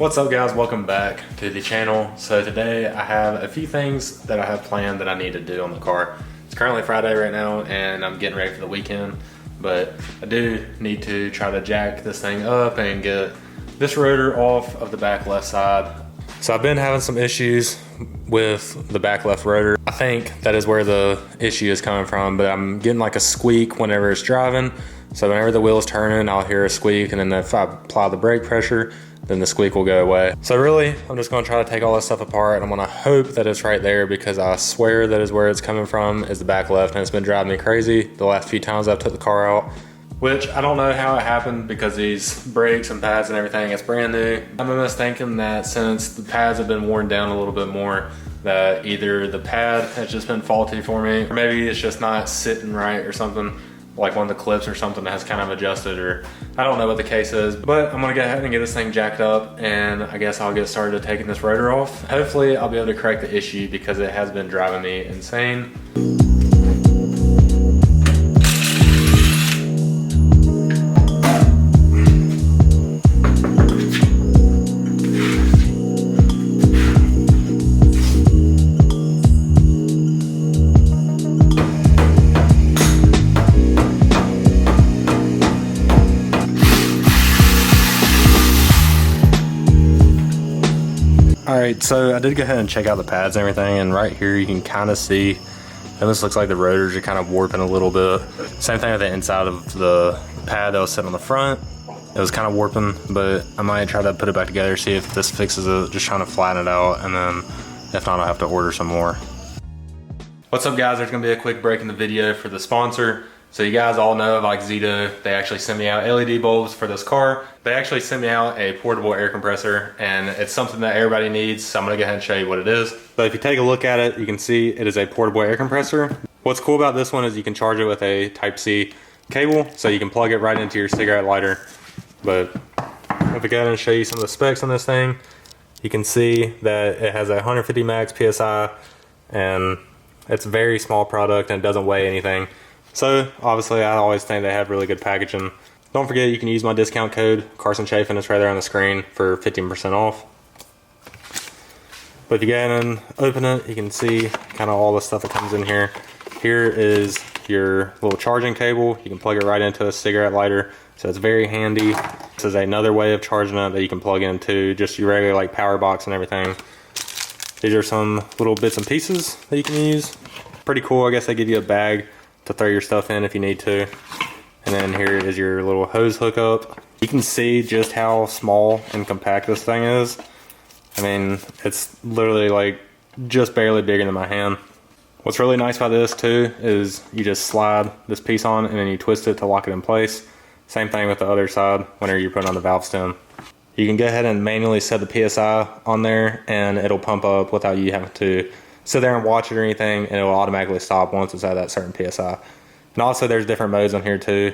What's up guys, welcome back to the channel. So today I have a few things that I have planned that I need to do on the car. It's currently Friday right now and I'm getting ready for the weekend, but I do need to try to jack this thing up and get this rotor off of the back left side. So I've been having some issues with the back left rotor. I think that is where the issue is coming from, but I'm getting like a squeak whenever it's driving. So whenever the wheel is turning, I'll hear a squeak, and then if I apply the brake pressure, then the squeak will go away. So really, I'm just gonna try to take all this stuff apart, and I'm gonna hope that it's right there, because I swear that is where it's coming from, is the back left, and it's been driving me crazy the last few times I've took the car out. Which I don't know how it happened, because these brakes and pads and everything, it's brand new. I'm almost thinking that since the pads have been worn down a little bit more, that either the pad has just been faulty for me, or maybe it's just not sitting right or something, like one of the clips or something that has kind of adjusted, or I don't know what the case is. But I'm gonna go ahead and get this thing jacked up, and I guess I'll get started taking this rotor off. Hopefully I'll be able to correct the issue, because it has been driving me insane. Alright, so I did go ahead and check out the pads and everything, and right here you can kind of see, and this looks like the rotors are kind of warping a little bit. Same thing with the inside of the pad that was sitting on the front. It was kind of warping, but I might try to put it back together, see if this fixes it, just trying to flatten it out, and then if not, I'll have to order some more. What's up guys, there's going to be a quick break in the video for the sponsor. So you guys all know, like Zito, they actually sent me out LED bulbs for this car. They actually sent me out a portable air compressor, and it's something that everybody needs, so I'm gonna go ahead and show you what it is. But if you take a look at it, you can see it is a portable air compressor. What's cool about this one is you can charge it with a Type-C cable, so you can plug it right into your cigarette lighter. But if I go ahead and show you some of the specs on this thing, you can see that it has a 150 max PSI, and it's a very small product and it doesn't weigh anything. So obviously I always think they have really good packaging. Don't forget, you can use my discount code Carson Chafin, it's right there on the screen, for 15% off. But if you go ahead and open it, you can see kind of all the stuff that comes in here. Here is your little charging cable. You can plug it right into a cigarette lighter, so it's very handy. This is another way of charging it that you can plug into just your regular like power box and everything. These are some little bits and pieces that you can use. Pretty cool. I guess they give you a bag to throw your stuff in if you need to. And then here is your little hose hookup. You can see just how small and compact this thing is. I mean, it's literally like just barely bigger than my hand. What's really nice about this too is you just slide this piece on and then you twist it to lock it in place. Same thing with the other side whenever you're putting on the valve stem. You can go ahead and manually set the PSI on there, and it'll pump up without you having to sit there and watch it or anything, and it will automatically stop once it's at that certain PSI. And also there's different modes on here too.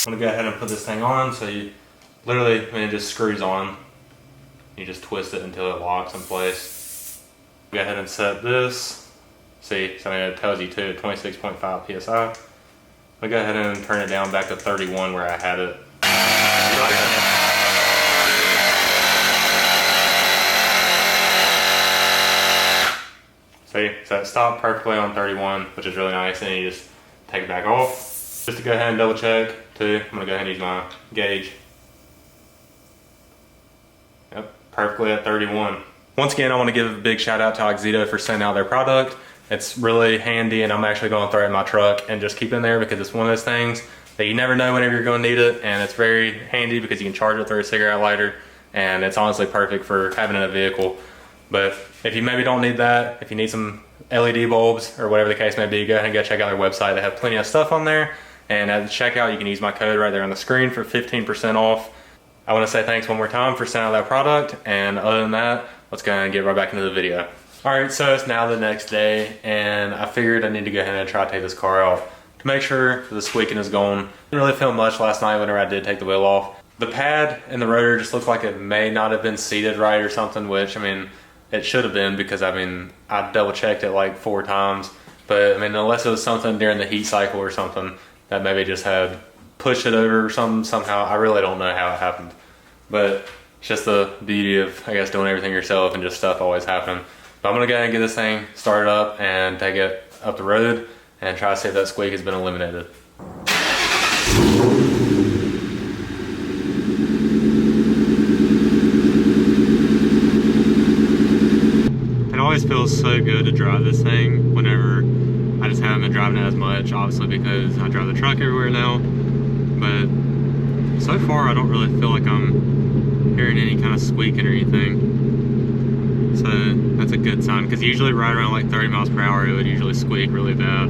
I'm gonna go ahead and put this thing on, so you literally, when it just screws on, you just twist it until it locks in place. Go ahead and set this. See, so it tells you too, 26.5 PSI. I'm gonna go ahead and turn it down back to 31 where I had it. See, so it stopped perfectly on 31, which is really nice, and you just take it back off. Just to go ahead and double check too, I'm gonna go ahead and use my gauge. Yep, perfectly at 31. Once again, I wanna give a big shout out to Zito for sending out their product. It's really handy, and I'm actually gonna throw it in my truck and just keep it in there, because it's one of those things that you never know whenever you're gonna need it, and it's very handy because you can charge it through a cigarette lighter, and it's honestly perfect for having in a vehicle. But if you maybe don't need that, if you need some LED bulbs or whatever the case may be, go ahead and go check out their website. They have plenty of stuff on there. And at the checkout, you can use my code right there on the screen for 15% off. I want to say thanks one more time for sending out that product. And other than that, let's go ahead and get right back into the video. All right, so it's now the next day, and I figured I need to go ahead and try to take this car out to make sure the squeaking is gone. Didn't really feel much last night whenever I did take the wheel off. The pad and the rotor just looked like it may not have been seated right or something, which, I mean, it should have been, because I mean, I double checked it like 4 times. But I mean, unless it was something during the heat cycle or something that maybe just had push it over or something somehow. I really don't know how it happened, but it's just the beauty of, I guess, doing everything yourself and just stuff always happening. But I'm gonna go ahead and get this thing started up and take it up the road and try to see if that squeak has been eliminated. It always feels so good to drive this thing whenever I just haven't been driving it as much, obviously because I drive the truck everywhere now. But so far I don't really feel like I'm hearing any kind of squeaking or anything. So that's a good sign, because usually right around like 30 miles per hour it would usually squeak really bad.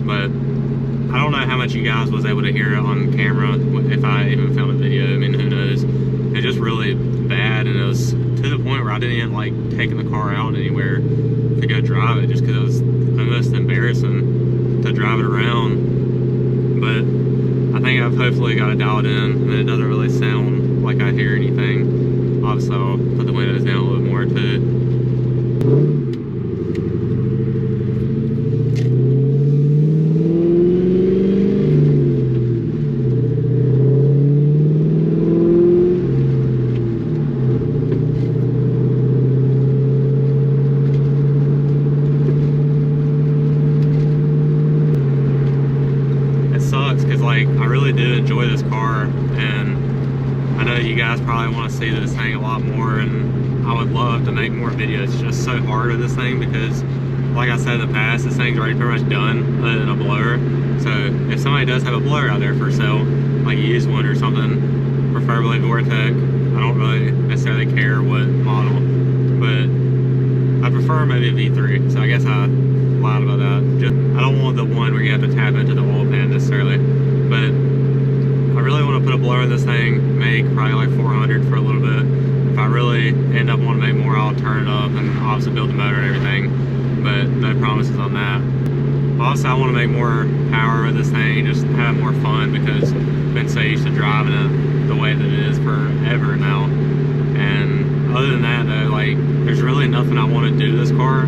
But I don't know how much you guys was able to hear it on camera, if I even filmed a video. I mean, who knows. It's just really bad, and it was to the point where I didn't even like taking the car out anywhere to go drive it, just because it was almost embarrassing to drive it around. But I think I've hopefully got it dialed in, and it doesn't really sound like I hear anything. Obviously I'll put the windows down a little more too. Because like I really do enjoy this car, and I know you guys probably want to see this thing a lot more, and I would love to make more videos. It's just so hard with this thing because, like I said in the past, this thing's already pretty much done other than a blower. So if somebody does have a blower out there for sale, like a used one or something, preferably Vortec, I don't really necessarily care what model, but I prefer maybe a V3, so I guess I lied about that. I don't want the one where you have to tap into the oil pan necessarily, but I really want to put a blower in this thing, make probably like 400 for a little bit. If I really end up wanting to make more, I'll turn it up and obviously build the motor and everything, but no promises on that. Also, I want to make more power with this thing, just have more fun, because I've been so used to driving it the way that it is forever now. And other than that though, like, there's really nothing I want to do to this car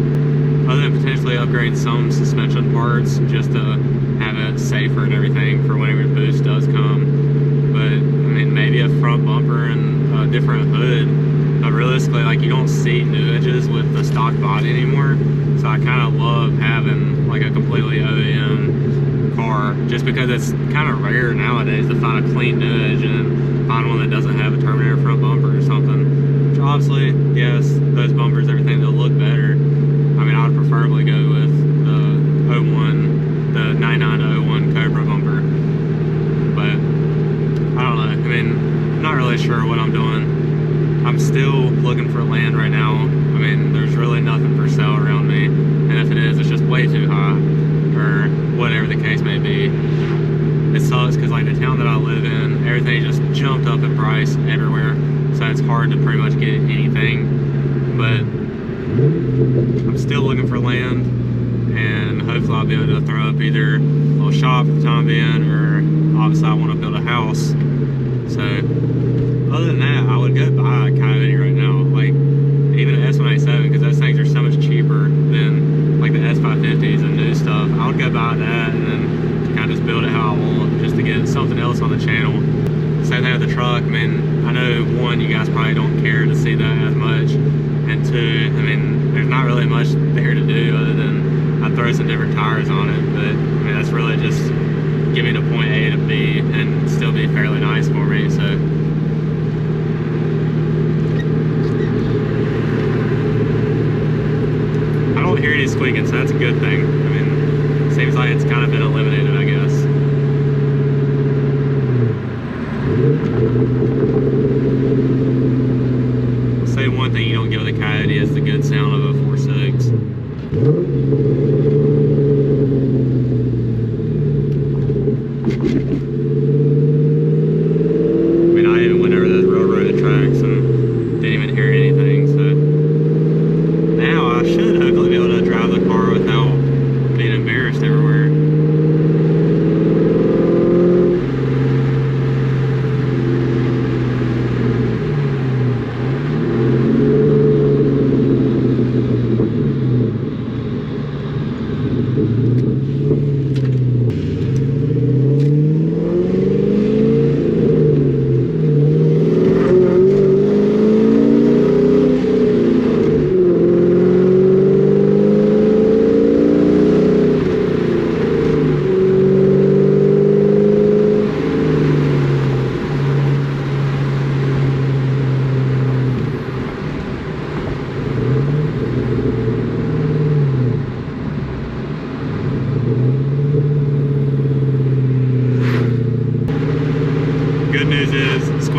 other than potentially upgrade some suspension parts just to have it safer and everything for whenever the boost does come. But I mean, maybe a front bumper and a different hood. But realistically, like, you don't see new edges with the stock body anymore. So I kind of love having like a completely OEM car, just because it's kind of rare nowadays to find a clean new edge and find one that doesn't have a Terminator front bumper or something. Which obviously, yes, those bumpers, everything, they'll look better. I mean, I would preferably go with the 01, the 9901 Cobra bumper, but I don't know. I mean, I'm not really sure what I'm doing. I'm still looking for land right now. I mean, there's really nothing for sale around me, and if it is, it's just way too high, or whatever the case may be. It sucks because, like, the town that I live in, everything just jumped up in price everywhere, so it's hard to pretty much get anything. But I'm still looking for land, and hopefully I'll be able to throw up either a little shop for the time being, or obviously I want to build a house. So other than that, I would go buy a Coyote right now, like even an S187, because those things are so much cheaper than like the S550s and new stuff. I would go buy that and then kind of just build it how I want, just to get something else on the channel. Same thing with the truck. I mean, I know one, you guys probably don't care to see that as much, and two, I mean, there's not really much there to do other than I throw some different tires on it, but I mean, that's really just get me to point A to B and still be fairly nice for me. So I don't hear any squeaking, so that's a good thing. I mean, it seems like it's kind of been eliminated, I guess. I'll say one thing you don't get with a Coyote is the good sound of a 4.6. I mean, I even went over those railroad tracks and didn't even hear anything, so now I should hopefully be able to drive the car without being embarrassed everywhere.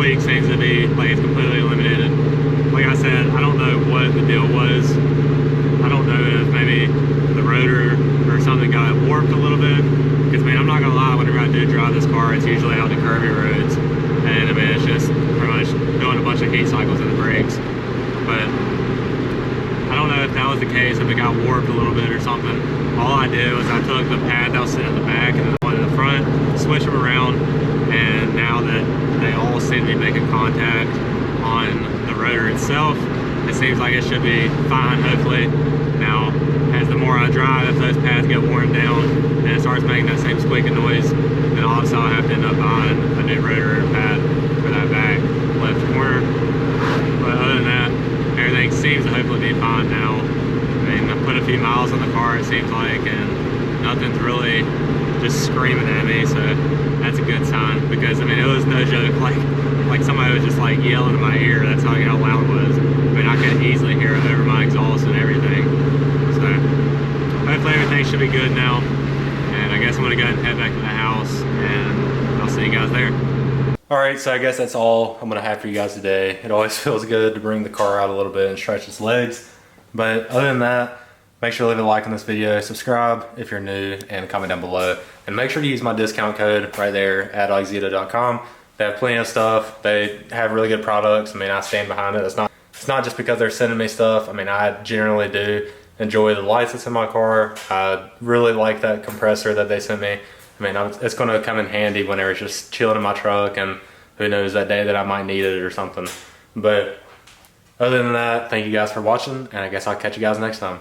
tweak seems to be like it's completely eliminated. Like I said, I don't know what the deal was. I don't know if maybe the rotor or something got warped a little bit. Because I mean, I'm not gonna lie, whenever I do drive this car, it's usually out the curvy roads. And I mean, it's just pretty much doing a bunch of heat cycles in the brakes. But I don't know if that was the case, if it got warped a little bit or something. All I did was I took the pad that was sitting in the back and the one in the front, switched them around, and now that they all seem to be making contact on the rotor itself, it seems like it should be fine, hopefully. Now, as the more I drive, if those pads get worn down and it starts making that same squeaking noise, then obviously I'll have to end up buying a new rotor pad for that back left corner. But other than that, everything seems to hopefully be fine now. I mean, I put a few miles on the car, it seems like, and nothing's really just screaming at me, so that's a good sign. Because I mean, it was no joke, like somebody was just like yelling in my ear. That's how loud it was. I mean, I could easily hear it over my exhaust and everything. So hopefully everything should be good now. And I guess I'm gonna go ahead and head back to the house, and I'll see you guys there. All right, so I guess that's all I'm gonna have for you guys today. It always feels good to bring the car out a little bit and stretch its legs. But other than that, make sure to leave a like on this video, subscribe if you're new, and comment down below. And make sure to use my discount code right there at auxito.com. They have plenty of stuff. They have really good products. I mean, I stand behind it. It's not just because they're sending me stuff. I mean, I generally do enjoy the lights that's in my car. I really like that compressor that they sent me. I mean, it's going to come in handy whenever it's just chilling in my truck, and who knows, that day that I might need it or something. But other than that, thank you guys for watching, and I guess I'll catch you guys next time.